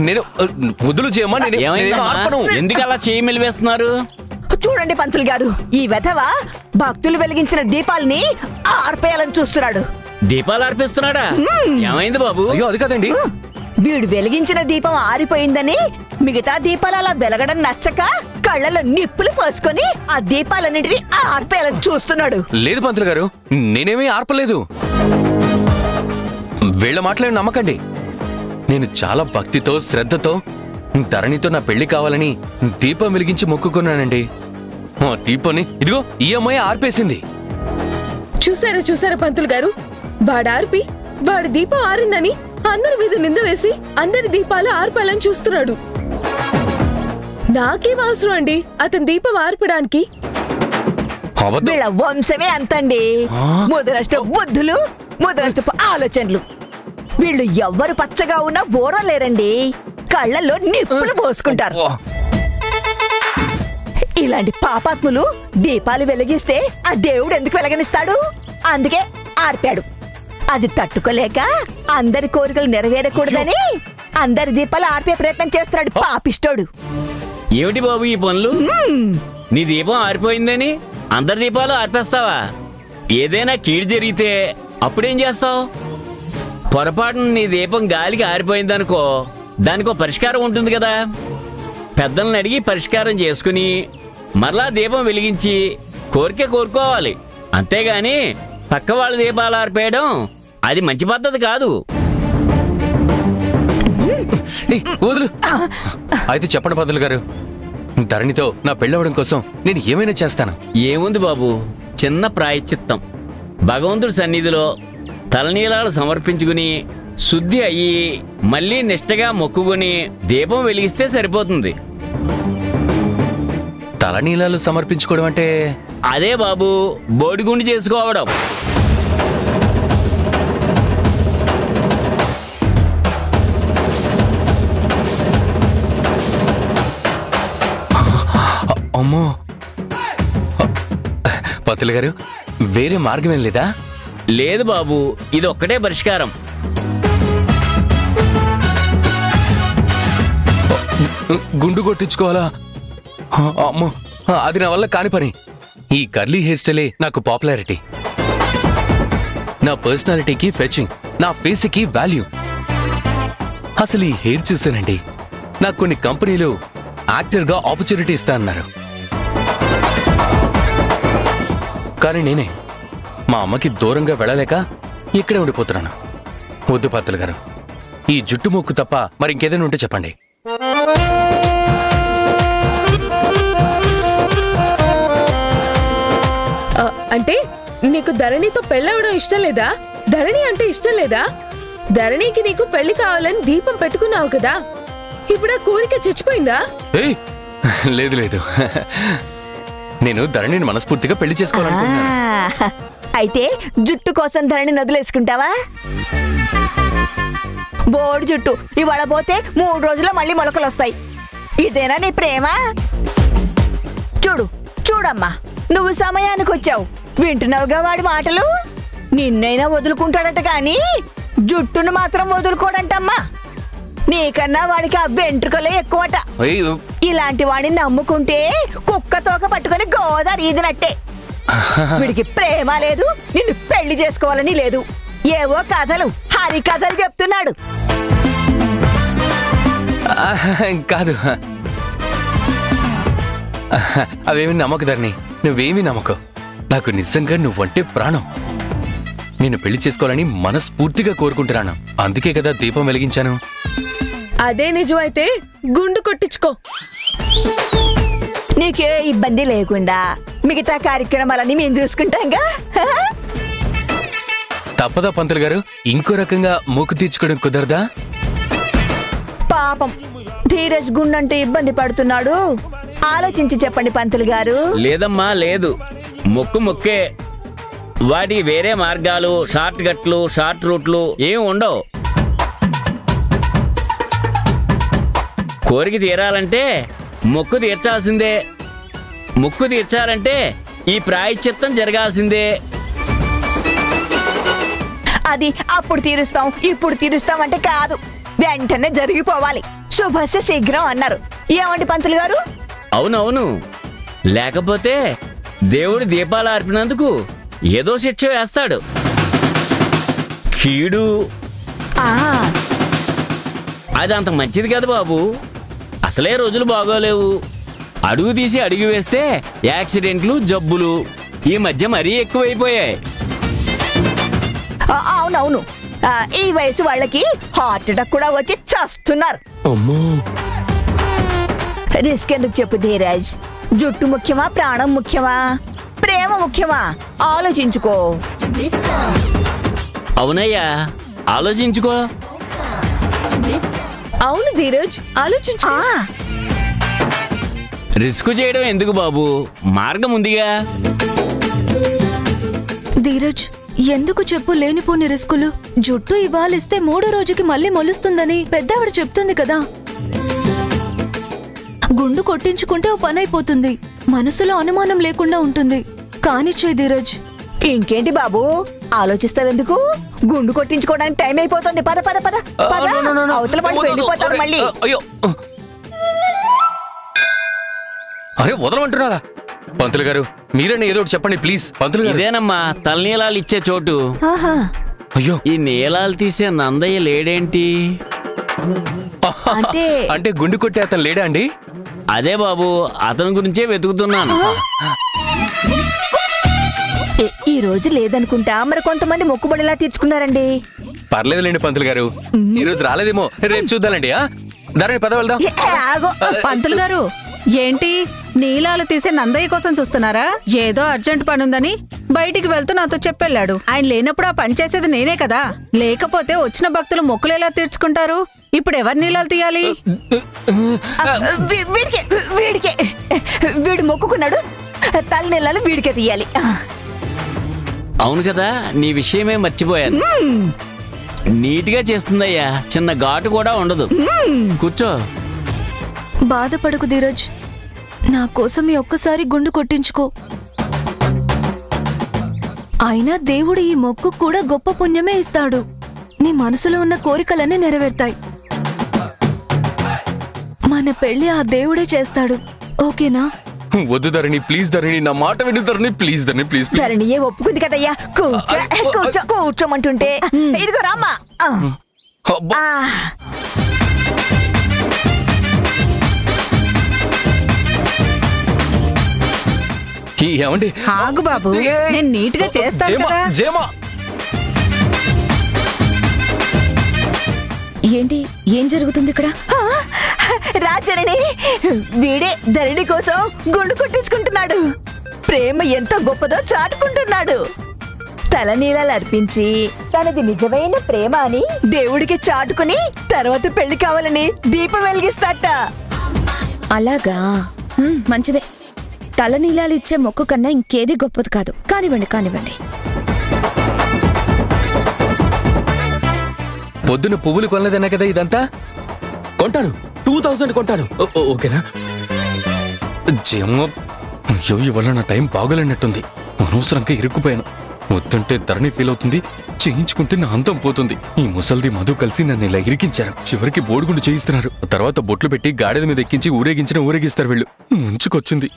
నేను వదులు చేయమ్మా. ఎందుకు అలా చేయి మెలివేస్తున్నారు? చూడండి పంతులు గారు, ఈ వెధవ భక్తులు వెలిగించిన దీపాలని ఆర్పేయాలని చూస్తున్నాడు. దీపాలు ఆర్పిస్తున్నాడా? ఏమైంది బాబు? అయ్యో అది కాదండి, వీడు వెలిగించిన దీపం ఆరిపోయిందని మిగతా దీపాలు అలా వెలగడం నచ్చక కళ్ళలో నిప్పులు పోసుకొని ఆ దీపాలన్నింటినీ ఆర్పేయాలని చూస్తున్నాడు. లేదు పంతులు గారు, నేనేమీ ఆర్పలేదు. వీళ్ళ మాటలను నమ్మకండి. నేను చాలా భక్తితో శ్రద్ధతో ధరణితో నా పెళ్లి కావాలని దీపం వెలిగించి మొక్కుకున్నానండి. ఆ దీపాన్ని ఇదిగో ఈ అమ్మాయి ఆర్పేసింది. చూసారా పంతులు గారు, వాడార్పి వాడి దీపం ఆరిందని అందరి మీద నింద వేసి అందరి దీపాలు ఆర్పాలని చూస్తున్నాడు. నాకేం అవసరం అండి అతని దీపం ఆర్పడానికి? వీళ్ళ వంశమే అంతండి. ముదరష్ట బుద్ధులు, ముదరష్టపు ఆలోచనలు. వీళ్ళు ఎవ్వరు పచ్చగా ఉన్నా ఓరలేరండి, కళ్ళల్లో నిప్పులు పోసుకుంటారు. ఇలాంటి పాపాత్ములు దీపాలు వెలిగిస్తే ఆ దేవుడు ఎందుకు వెలగనిస్తాడు? అందుకే ఆర్పాడు. అది తట్టుకోలేక అందరి కోరికలు నెరవేరకూడదని అందరి దీపాలు ఆర్పే ప్రయత్నం చేస్తున్నాడు పాపిష్టోడు. ఏమిటి బాబు ఈ పనులు? నీ దీపం ఆరిపోయిందని అందరి దీపాలు ఆర్పేస్తావా? ఏదైనా కీడు జరిగితే అప్పుడేం చేస్తావు? పొరపాటున నీ దీపం గాలికి ఆరిపోయిందనుకో, దానికో పరిష్కారం ఉంటుంది కదా. పెద్దలను అడిగి పరిష్కారం చేసుకుని మరలా దీపం వెలిగించి కోరిక కోరుకోవాలి. అంతేగాని పక్క వాళ్ళ దీపాలు ఆర్పేయడం అది మంచి పద్ధతి కాదు. అయితే చెప్పండి పంతులు గారు, ధరణితో నా పెళ్ళవడం కోసం నేను ఏమైనా చేస్తాను. ఏముంది బాబు, చిన్న ప్రాయశ్చిత్తం. భగవంతుడి సన్నిధిలో తలనీలాలు సమర్పించుకుని శుద్ధి అయ్యి మళ్ళీ నిష్టగా మొక్కుకుని దీపం వెలిగిస్తే సరిపోతుంది. తలనీలాలు సమర్పించుకోవడం అంటే? అదే బాబు, బోడిగుండు చేసుకోవడం. అమ్మో పంతులు గారు, వేరే మార్గం ఏం లేదా? లేదు బాబు, ఇది ఒక్కటే పరిష్కారం. గుండు కొట్టించుకోవాలా? అమ్మో, అది నా వల్ల కాని పని. ఈ కర్లీ హెయిర్ స్టైలే నాకు పాపులారిటీ. నా పర్సనాలిటీకి ఫెచింగ్, నా ఫేస్కి వాల్యూ. అసలు ఈ హెయిర్ చూసానండి, నాకు కొన్ని కంపెనీలు యాక్టర్గా ఆపర్చునిటీ ఇస్తా అన్నారు. కానీ నేనే మా అమ్మకి దూరంగా వెళ్ళలేక ఇక్కడే ఉండిపోతున్నాను. వద్దు పంతులు గారు, ఈ జుట్టు మొక్కు తప్ప మరి ఇంకేదైనా ఉంటే చెప్పండి. అంటే నీకు ధరణితో పెళ్ళవడం ఇష్టం లేదా? ధరణి అంటే ఇష్టం లేదా? ధరణికి నీకు పెళ్లి కావాలని దీపం పెట్టుకున్నావు కదా, ఇప్పుడు ఆ కోరిక చచ్చిపోయిందా? లేదు లేదు, నేను ధరణిని మనస్ఫూర్తిగా పెళ్లి చేసుకోవాలనుకుంటున్నాను. అయితే జుట్టు కోసం ధరణిని వదిలేసుకుంటావా? బోడి జుట్టు ఇవాళ పోతే 3 రోజుల్లో మళ్ళీ మొలకలు వస్తాయి. ఇదేనా నీ ప్రేమ? చూడమ్మా, నువ్వు సమయానికి వచ్చావు, వింటున్నావుగా వాడి మాటలు. నిన్నైనా వదులుకుంటాడట కానీ జుట్టును మాత్రం వదులుకోడంటమ్మా. నీకన్నా వాడికి ఆ వెంట్రుకలే ఎక్కువట. ఇలాంటి వాడిని నమ్ముకుంటే కుక్క తోక పట్టుకుని గోదావరి ఈదినట్టే. వీడికి ప్రేమ లేదు, నిన్ను పెళ్లి చేసుకోవాలని లేదు. ఏవో కథలు, హరి కథలు చెప్తున్నాడు. కాదు, అవేమి నమ్మకు ధరణి, నువ్వేమీ నమ్మకు. నాకు నిజంగా నువ్వంటే ప్రాణం. నేను పెళ్లి చేసుకోవాలని మనస్ఫూర్తిగా కోరుకుంటున్నాను. అందుకే కదా దీపం వెలిగించాను. అదే నిజమైతే గుండు కొట్టించుకో. నీకే ఇబ్బంది లేకుండా మిగతా కార్యక్రమాలన్నీ మేము చూసుకుంటాంగా. తప్పదా పంతులు గారు? ఇంకో రకంగా మొక్కు తీర్చుకోవడం కుదరదా? పాపం ధీరజ్ గుండంటే ఇబ్బంది పడుతున్నాడు. ఆలోచించి చెప్పండి పంతులు గారు. లేదమ్మా, లేదు. మొక్కు మొక్కే. వాటి వేరే మార్గాలు, షార్ట్ కట్లు, షార్ట్ రూట్లు ఏమి ఉండవు. కోరిక తీరాలంటే మొక్కు తీర్చాల్సిందే. మొక్కు తీర్చాలంటే ఈ ప్రాయశ్చిత్తం జరగాల్సిందే. అది అప్పుడు తీరుస్తాం, ఇప్పుడు తీరుస్తాం అంటే కాదు, వెంటనే జరిగిపోవాలి. శుభస్య శీఘ్రం అన్నారు. ఏమండి పంతులు గారు? అవునవును, లేకపోతే దేవుడి దీపాలు ఆర్పినందుకు ఏదో శిక్ష వేస్తాడు. కీడు ఆ అది అంత మంచిది కదా బాబు. అసలే రోజులు బాగోలేవు. అడుగు తీసి అడుగు వేస్తే యాక్సిడెంట్లు, జబ్బులు ఈ మధ్య మరీ ఎక్కువైపోయాయి. అవునవును, ఈ వయసు వాళ్ళకి హార్ట్ అటాక్ కూడా వచ్చి చస్తున్నారు. అమ్మో, రిస్క్ ఎందుకు చెప్పు ధీరజ్? జుట్టు ముఖ్యమా, ప్రాణం ముఖ్యమా, ప్రేమ ముఖ్యమా? ఆలోచించుకో. అవునయ్యా, ఆలోచించుకో. అవును ధీరజ్, ఆలోచించు. రిస్క్ చేయడం ఎందుకు బాబు, మార్గం ఉందిగా. ధీరజ్, ఎందుకు చెప్పు లేనిపోని రిస్కులు? జుట్టు ఇవాళిస్తే 3వ రోజుకి మళ్ళీ మొలుస్తుందని పెద్దావిడ చెప్తుంది కదా. గుండు కొట్టించుకుంటే ఓ పని అయిపోతుంది, మనసులో అనుమానం లేకుండా ఉంటుంది. కానిచ్చే ధీరజ్. ఇంకేంటి బాబు ఆలోచిస్తావెందుకు? గుండు కొట్టించుకోవడానికి టైం అయిపోతుంది. పద పద పద పద. అవతల వాళ్ళు వెళ్ళిపోతారు మళ్ళీ. అయ్యో, అరే వదలమంటున్నారా? పంతులు గారు మీరన్నా ఏదో ఒకటి చెప్పండి ప్లీజ్. పంతులు గారు, ఇదేనమ్మా తలనీలాలు ఇచ్చే చోటు. ఆహా. అయ్యో, ఈ నీలాలు తీసే నందయ్య లేడేంటి? అంటే అంటే గుండు కొట్టే అతను లేడా అండి? అదే బాబు, అతని గురించే వెతుకుతున్నాను. ఈ రోజు లేదనుకుంటా. మరి కొంతమంది మొక్కుబడిలా తీర్చుకున్నారండి. పర్లేదులేండి పంతులు గారు, ఈ రోజు రాలేదేమో, రేపు చూద్దాంలేండి. ధరణి పద వెళ్దాం. ఆగో. పంతులు గారు, ఏంటి నీలాలు తీసే నందయ్య కోసం చూస్తున్నారా? ఏదో అర్జెంట్ పని ఉందని బయటికి వెళ్తూ నాతో చెప్పెళ్ళాడు. ఆయన లేనప్పుడు ఆ పని చేసేది నేనే కదా. లేకపోతే వచ్చిన భక్తులు మొక్కులు ఎలా తీర్చుకుంటారు? ఇప్పుడు ఎవరు నీలాలు తీయాలి? వీడికే వీడికే వీడు మొక్కుకున్నాడు, తల నీళ్ళను వీడికే తీయాలి. అవును కదా, నీ విషయమే మర్చిపోయాను. నీట్గా చేస్తుందయ్యా, చిన్న ఘాటు కూడా ఉండదు. కూర్చో. బాధపడకు ధీరజ్, నా కోసం ఈ ఒక్కసారి గుండు కొట్టించుకో. అయినా దేవుడు ఈ మొక్కు కూడా గొప్ప పుణ్యమే ఇస్తాడు. నీ మనసులో ఉన్న కోరికలన్నీ నెరవేరుతాయి. మన పెళ్లి ఆ దేవుడే చేస్తాడు, ఓకేనా? వద్దు ధరణి, ప్లీజ్ ధరణి, నా మాట విను ధరణి, ప్లీజ్ ధరణి, ప్లీజ్ ప్లీజ్. ధరణియే ఒప్పుకుంది కదయ్యా. కూర్చోమంటుంటే ఇదిగో రామ్మా. అబ్బా. ఏమండి? ఆగు బాబు, నేను నీట్ గా చేస్తాను జేమా, కదా. జేమా. ఏంటి, ఏం జరుగుతుంది ఇక్కడ? రాజరణి, వీడే ధరణి కోసం గుండు కొట్టించుకుంటున్నాడు. ప్రేమ ఎంత గొప్పదో చాటుకుంటున్నాడు. తలనీలాలు అర్పించి తనది నిజమైన ప్రేమ అని దేవుడికి చాటుకుని తర్వాత పెళ్లి కావాలని దీపం వెలిగిస్తాట. అలాగా, మంచిదే. తలనీలాలు ఇచ్చే మొక్కు కన్నా ఇంకేది గొప్పది కాదు. కానివ్వండి కానివ్వండి. పొద్దున పువ్వులు కొనలేదన్నా కదా ఇదంతా? కొంటాను, 2000 కొంటాను. ఓకేనా? జేమో, అయ్యో ఇవాళ నా టైం బాగోలేనట్టుంది. అనవసరంగా ఇరుక్కుపోయాను. వద్దంటే ధరణి ఫీల్ అవుతుంది, చేయించుకుంటే నా అంతం పోతుంది. ఈ ముసల్ది మధు కలిసి నన్ను ఇలా ఇరికించారు. చివరికి బోడిగుండు చేయిస్తున్నారు. తర్వాత బొట్లు పెట్టి గాడిద మీద ఎక్కించి ఊరేగించిన ఊరేగిస్తారు వీళ్ళు. ముంచుకొచ్చింది.